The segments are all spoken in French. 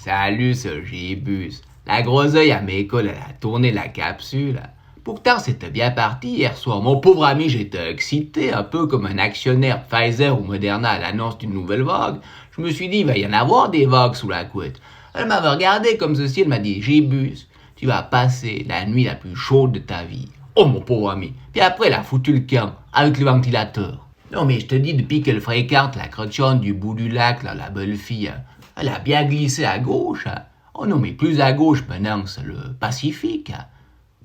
Salut ce Gibus. La groseille à mes écoles, elle a tourné la capsule. Pourtant, c'était bien parti hier soir. Mon pauvre ami, j'étais excité, un peu comme un actionnaire Pfizer ou Moderna à l'annonce d'une nouvelle vague. Je me suis dit, il va y en avoir des vagues sous la couette. Elle m'avait regardé comme ceci, elle m'a dit, Gibus, tu vas passer la nuit la plus chaude de ta vie. Oh mon pauvre ami. Puis après, elle a foutu le camp avec le ventilateur. Non mais je te dis, depuis qu'elle fréquente la crochonne du bout du lac, là, la belle fille, elle a bien glissé à gauche. Oh non mais plus à gauche maintenant, c'est le Pacifique.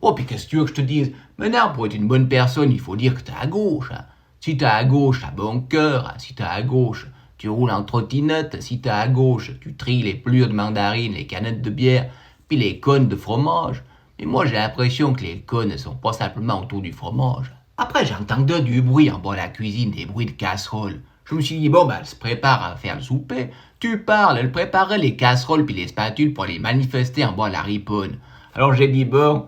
Oh puis qu'est-ce que tu veux que je te dise? Maintenant, pour être une bonne personne, il faut dire que t'es à gauche. Si t'es à gauche, t'as bon cœur. Si t'es à gauche, tu roules en trottinette. Si t'es à gauche, tu tries les pelures de mandarine, les canettes de bière, puis les cônes de fromage. Mais moi, j'ai l'impression que les cônes ne sont pas simplement autour du fromage. Après, j'entendais du bruit en bas de la cuisine, des bruits de casseroles. Je me suis dit, bon, elle se prépare à faire le souper. Tu parles, elle préparait les casseroles puis les spatules pour les manifester en bas de la riponne. Alors j'ai dit, bon,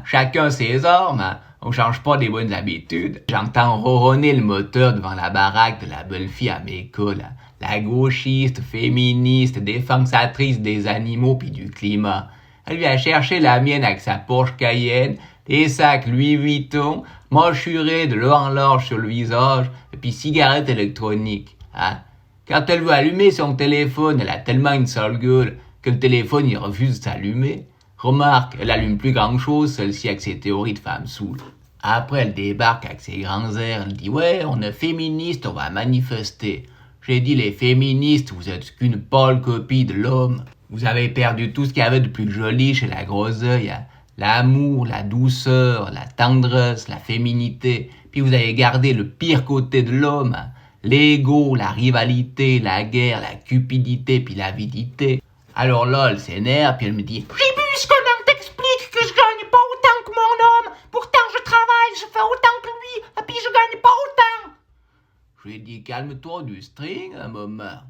chacun ses armes, on change pas des bonnes habitudes. J'entends ronronner le moteur devant la baraque de la belle fille à mes écoles. La gauchiste, féministe, défensatrice des animaux puis du climat. Elle vient chercher la mienne avec sa Porsche Cayenne, des sacs Louis Vuitton, mâchurés de l'eau en large sur le visage, et puis cigarette électronique. Quand elle veut allumer son téléphone, elle a tellement une sale gueule que le téléphone il refuse de s'allumer. Remarque, elle allume plus grand chose, celle-ci avec ses théories de femme saoule. Après, elle débarque avec ses grands airs, elle dit « Ouais, on est féministes, on va manifester. » J'ai dit « Les féministes, vous êtes qu'une pâle copie de l'homme. Vous avez perdu tout ce qu'il y avait de plus joli chez la groseille. L'amour, la douceur, la tendresse, la féminité. Puis vous avez gardé le pire côté de l'homme. L'ego, la rivalité, la guerre, la cupidité, puis l'avidité. » Alors là, elle s'énerve, puis elle me dit « Gibus, comment t'expliques que je gagne pas autant que mon homme? Pourtant, je travaille, je fais autant que lui, et puis je gagne pas autant. » Je lui ai dit « Calme-toi du string un moment. »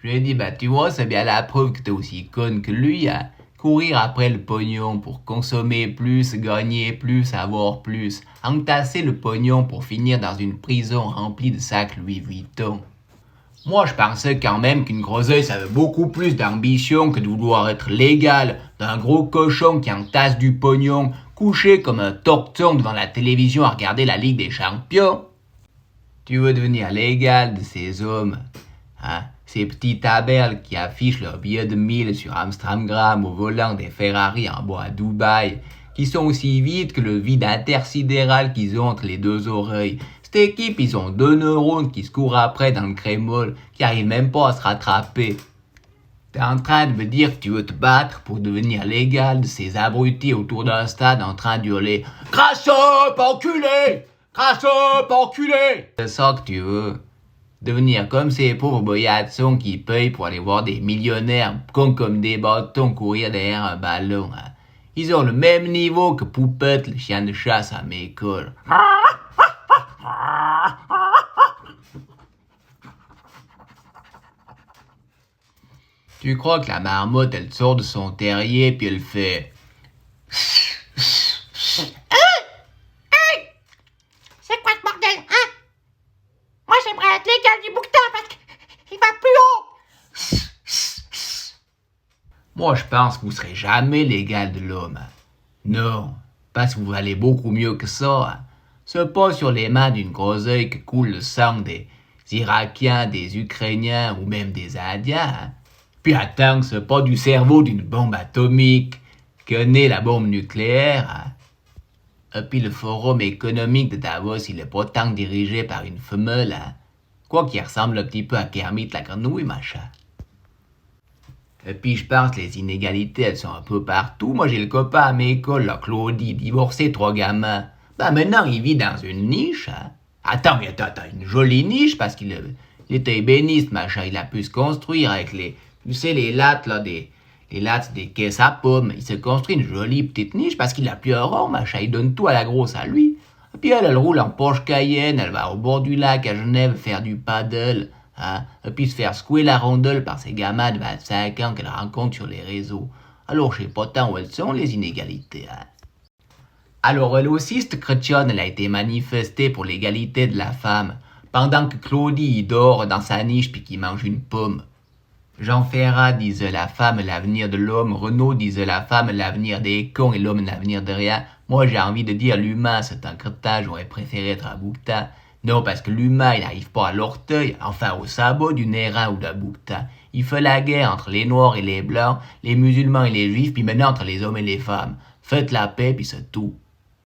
Je lui ai dit « Tu vois, c'est bien la preuve que t'es aussi conne que lui, Courir après le pognon pour consommer plus, gagner plus, avoir plus. Entasser le pognon pour finir dans une prison remplie de sacs Louis Vuitton. » Moi, je pensais quand même qu'une groseille, ça avait beaucoup plus d'ambition que de vouloir être légal d'un gros cochon qui entasse du pognon, couché comme un torton devant la télévision à regarder la Ligue des Champions. Tu veux devenir légal de ces hommes, ces petits taberles qui affichent leurs billets de 1000 sur Amstramgram au volant des Ferrari en bois à Dubaï, qui sont aussi vides que le vide intersidéral qu'ils ont entre les deux oreilles. Cette équipe, ils ont 2 neurones qui se courent après dans le crémol, qui arrivent même pas à se rattraper. T'es en train de me dire que tu veux te battre pour devenir légal de ces abrutis autour d'un stade en train d'hurler « Crasse up, enculé! Crasse up, enculé !» C'est ça que tu veux. Devenir comme ces pauvres boyatsons qui payent pour aller voir des millionnaires cons comme des bâtons courir derrière un ballon. Ils ont le même niveau que Poupette, le chien de chasse à mes écoles. Tu crois que la marmotte, elle sort de son terrier puis elle fait... Hey! C'est quoi ce bordel, Moi, j'aimerais être légal du bouquetin parce qu'il va plus haut. Moi, je pense que vous serez jamais l'égal de l'homme. Non, parce que vous valez beaucoup mieux que ça. C'est pas sur les mains d'une groseille que coule le sang des Irakiens, des Ukrainiens ou même des Indiens. Puis attends, c'est pas du cerveau d'une bombe atomique que naît la bombe nucléaire. Et puis le forum économique de Davos, il est pas tant dirigé par une femelle. Quoi qu'il ressemble un petit peu à Kermit la grenouille, machin. Et puis je pense que les inégalités, elles sont un peu partout. Moi j'ai le copain à mes écoles, là, Claudie, divorcé, 3 gamins. Maintenant il vit dans une niche. Attends, une jolie niche parce qu'il était ébéniste, machin. Il a pu se construire avec les lattes, là, les lattes des caisses à pommes. Il s'est construit une jolie petite niche parce qu'il a plus un rond, machin. Il donne tout à la grosse à lui. Et puis elle roule en Porsche Cayenne, elle va au bord du lac à Genève faire du paddle. Et puis se faire secouer la rondelle par ces gamins de 25 ans qu'elle rencontre sur les réseaux. Alors je sais pas tant où elles sont, les inégalités. Alors elle aussi, cette chrétienne, elle a été manifestée pour l'égalité de la femme, pendant que Claudie il dort dans sa niche puis qu'il mange une pomme. Jean Ferrat disait la femme l'avenir de l'homme, Renaud disait la femme l'avenir des cons et l'homme l'avenir de rien. Moi j'ai envie de dire l'humain c'est un crétin, j'aurais préféré être un bouquetin. Non parce que l'humain il n'arrive pas à l'orteil, enfin au sabot du nérin ou d'un bouquetin. Il fait la guerre entre les noirs et les blancs, les musulmans et les juifs, puis maintenant entre les hommes et les femmes. Faites la paix puis c'est tout.